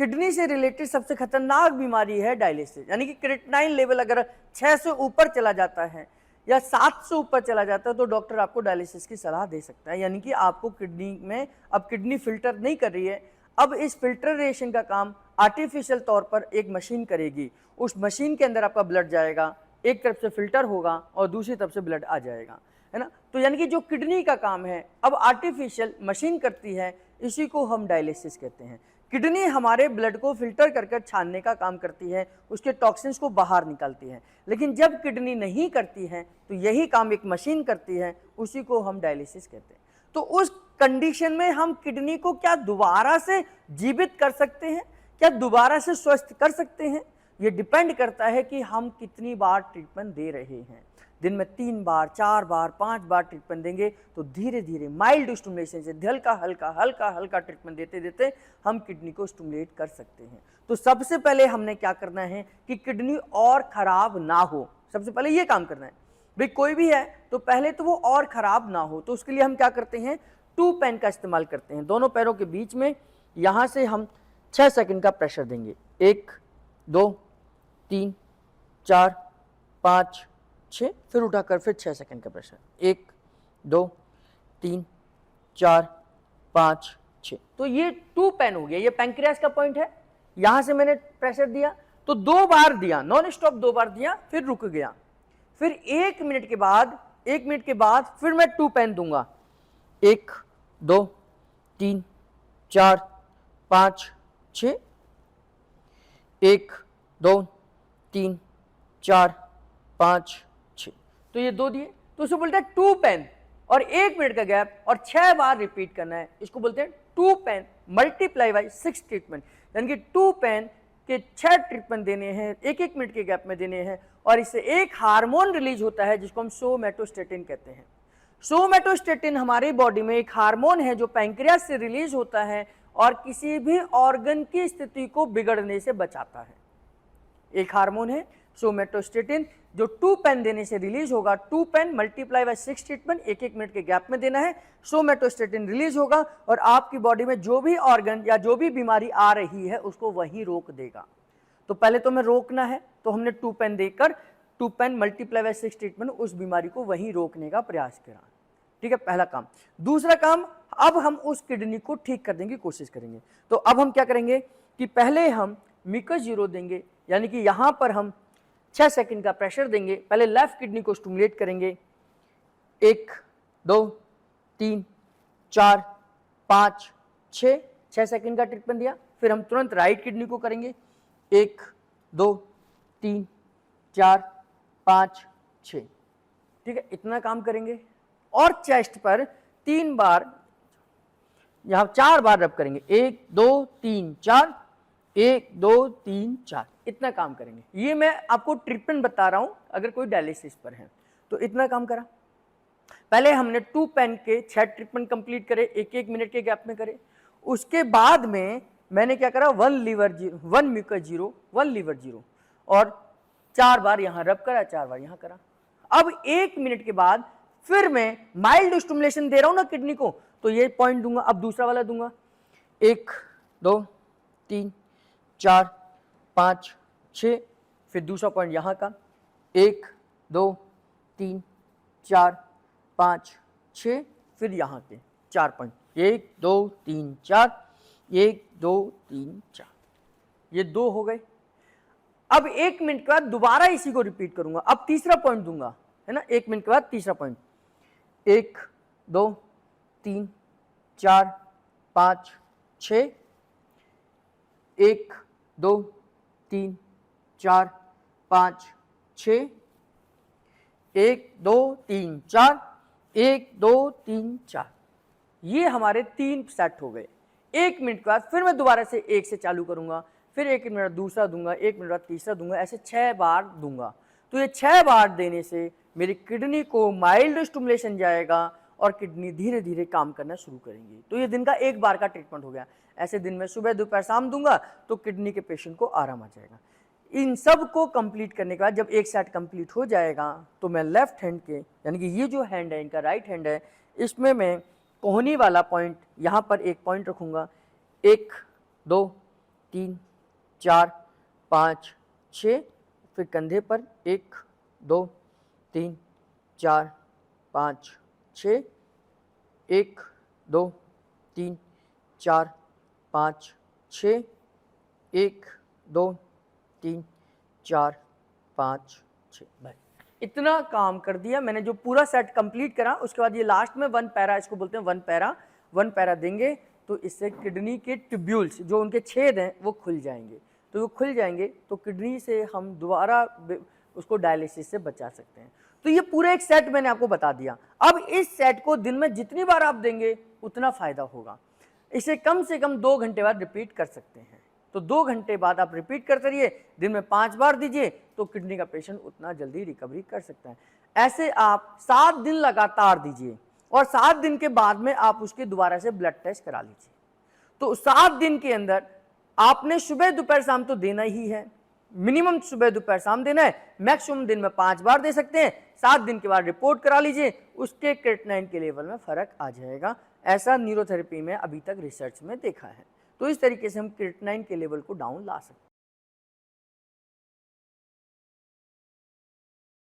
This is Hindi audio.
किडनी से रिलेटेड सबसे खतरनाक बीमारी है डायलिसिस, यानी कि क्रिएटिनिन लेवल अगर 6 से ऊपर चला जाता है या 7 से ऊपर चला जाता है तो डॉक्टर आपको डायलिसिस की सलाह दे सकता है। यानी कि आपको किडनी में अब किडनी फिल्टर नहीं कर रही है, अब इस फिल्टरेशन का काम आर्टिफिशियल तौर पर एक मशीन करेगी। उस मशीन के अंदर आपका ब्लड जाएगा, एक तरफ से फिल्टर होगा और दूसरी तरफ से ब्लड आ जाएगा, है ना। तो यानी कि जो किडनी का काम है अब आर्टिफिशियल मशीन करती है, इसी को हम डायलिसिस कहते हैं। किडनी हमारे ब्लड को फिल्टर कर छानने का काम करती है, उसके टॉक्सिन्स को बाहर निकालती है। लेकिन जब किडनी नहीं करती है तो यही काम एक मशीन करती है, उसी को हम डायलिसिस कहते हैं। तो उस कंडीशन में हम किडनी को क्या दोबारा से जीवित कर सकते हैं, क्या दोबारा से स्वस्थ कर सकते हैं? ये डिपेंड करता है कि हम कितनी बार ट्रीटमेंट दे रहे हैं। दिन में 3 बार, 4 बार, 5 बार ट्रीटमेंट देंगे तो धीरे धीरे माइल्ड स्टिमुलेशन से हल्का हल्का ट्रीटमेंट देते देते हम किडनी को स्टिमुलेट कर सकते हैं। तो सबसे पहले हमने क्या करना है कि किडनी और खराब ना हो, सबसे पहले ये काम करना है। भाई कोई भी है तो पहले तो वो और खराब ना हो, तो उसके लिए हम क्या करते हैं, 2 पेन का इस्तेमाल करते हैं। दोनों पैरों के बीच में यहाँ से हम 6 सेकंड का प्रेशर देंगे। 1 2 3 4 5 6, फिर उठाकर फिर 6 सेकंड का प्रेशर। 1 2 3 4 5 6। तो ये 2 पेन हो गया, ये पैंक्रियास का पॉइंट है। यहां से मैंने प्रेशर दिया तो 2 बार दिया, नॉन स्टॉप 2 बार दिया, फिर रुक गया। फिर 1 मिनट के बाद फिर मैं 2 पेन दूंगा। 1 2 3 4 5 6, 1 2 3 4 5 6। तो ये 2 दिए, तो उसे बोलते हैं 2 पेन और 1 मिनट का गैप और 6 बार रिपीट करना है। इसको बोलते हैं 2 पेन मल्टीप्लाई बाई 6 ट्रीटमेंट, यानी कि 2 पेन के 6 ट्रीटमेंट देने हैं, 1 मिनट के गैप में देने हैं। और इससे एक हार्मोन रिलीज होता है जिसको हम सोमैटोस्टेटिन कहते हैं। सोमैटोस्टेटिन हमारी बॉडी में एक हार्मोन है जो पैंक्रियास से रिलीज होता है और किसी भी ऑर्गन की स्थिति को बिगड़ने से बचाता है। एक हार्मोन है सोमैटोस्टेटिन जो 2 पेन देने से रिलीज होगा। 2 pen multiply by 6 treatment, 1 minute के गैप में देना है। सोमैटोस्टेटिन रिलीज होगा और आपकी बॉडी में जो भी ऑर्गन या जो भी बीमारी आ रही है उसको वहीं रोक देगा। तो पहले तो हमें रोकना है, तो हमने 2 पेन देकर 2 पेन मल्टीप्लाई बाय 6 ट्रीटमेंट उस बीमारी को वहीं रोकने का प्रयास करा। ठीक है, पहला काम। दूसरा काम, अब हम उस किडनी को ठीक करने की कोशिश करेंगे। तो अब हम क्या करेंगे कि पहले हम म्यूकस जीरो देंगे, यानी कि यहां पर हम 6 सेकंड का प्रेशर देंगे। पहले लेफ्ट किडनी को स्टिमुलेट करेंगे। 1 2 3 4 5 6, 6 सेकंड का ट्रीटमेंट दिया। फिर हम तुरंत राइट किडनी को करेंगे। 1 2 3 4 5 6। ठीक है, इतना काम करेंगे। और चेस्ट पर 3 बार, यहां 4 बार रब करेंगे। 1 2 3 4, 1 2 3 4, इतना काम करेंगे। ये मैं आपको ट्रीटमेंट बता रहा हूं, अगर कोई डायलिसिस पर है तो इतना काम करा। पहले हमने 2 पेन के 6 ट्रीटमेंट कंप्लीट करे, 1 मिनट के गैप में करे। उसके बाद में मैंने क्या करा, 1 म्यूकस जीरो, 1 लीवर जीरो, और 4 बार यहां रब करा, 4 बार यहां करा। अब 1 मिनट के बाद फिर मैं माइल्ड स्टिमुलेशन दे रहा हूं ना किडनी को, तो ये पॉइंट दूंगा। अब दूसरा वाला दूंगा। 1 2 3 4 5 6, फिर दूसरा पॉइंट यहां का। 1 2 3 4 5 6, फिर यहां के 4 पॉइंट। 1 2 3 4, 1 2 3 4, ये 2 हो गए। अब 1 मिनट के बाद दोबारा इसी को रिपीट करूंगा। अब तीसरा पॉइंट दूंगा, है ना। 1 मिनट के बाद तीसरा पॉइंट। 1 2 3 4 5 6, 1 2 3 4 5 6, 1 2 3 4, 1 2 3 4। ये हमारे 3 सेट हो गए। 1 मिनट के बाद फिर मैं दोबारा से 1 से चालू करूंगा, फिर 1 मिनट दूसरा दूंगा, 1 मिनट बाद तीसरा दूंगा, ऐसे 6 बार दूंगा। तो ये 6 बार देने से मेरी किडनी को माइल्ड स्टिमुलेशन जाएगा और किडनी धीरे धीरे काम करना शुरू करेंगी। तो ये दिन का 1 बार का ट्रीटमेंट हो गया। ऐसे दिन में सुबह दोपहर शाम दूंगा तो किडनी के पेशेंट को आराम आ जाएगा। इन सब को कंप्लीट करने के बाद जब एक सेट कंप्लीट हो जाएगा तो मैं लेफ्ट हैंड के, यानी कि ये जो हैंड है इनका राइट हैंड है, इसमें मैं कोहनी वाला पॉइंट यहाँ पर एक पॉइंट रखूँगा। 1 2 3 4 5 6, फिर कंधे पर 1 2 3 4 5 6, 1 2 3 4 5 6, 1 2 3 4 5 6। भाई इतना काम कर दिया मैंने, जो पूरा सेट कंप्लीट करा। उसके बाद ये लास्ट में 1 पैरा, इसको बोलते हैं 1 पैरा देंगे तो इससे किडनी के ट्यूब्यूल्स, जो उनके छेद हैं, वो खुल जाएंगे। तो वो खुल जाएंगे तो किडनी से हम दोबारा उसको डायलिसिस से बचा सकते हैं। तो ये पूरा एक सेट मैंने आपको बता दिया। अब इस सेट को दिन में जितनी बार आप देंगे उतना फायदा होगा। इसे कम से कम 2 घंटे बाद रिपीट कर सकते हैं। तो 2 घंटे बाद आप रिपीट करते रहिए, दिन में 5 बार दीजिए, तो किडनी का पेशेंट उतना जल्दी रिकवरी कर सकता है। ऐसे आप 7 दिन लगातार दीजिए और 7 दिन के बाद में आप उसके दोबारा से ब्लड टेस्ट करा लीजिए। तो 7 दिन के अंदर आपने सुबह दोपहर शाम तो देना ही है, मिनिमम सुबह दोपहर शाम देना है, मैक्सिमम दिन में 5 बार दे सकते हैं। 7 दिन के बाद रिपोर्ट करा लीजिए, उसके क्रिएटिनिन के लेवल में फर्क आ जाएगा। ऐसा न्यूरोथेरेपी में अभी तक रिसर्च में देखा है। तो इस तरीके से हम क्रिएटिनिन के लेवल को डाउन ला सकते हैं।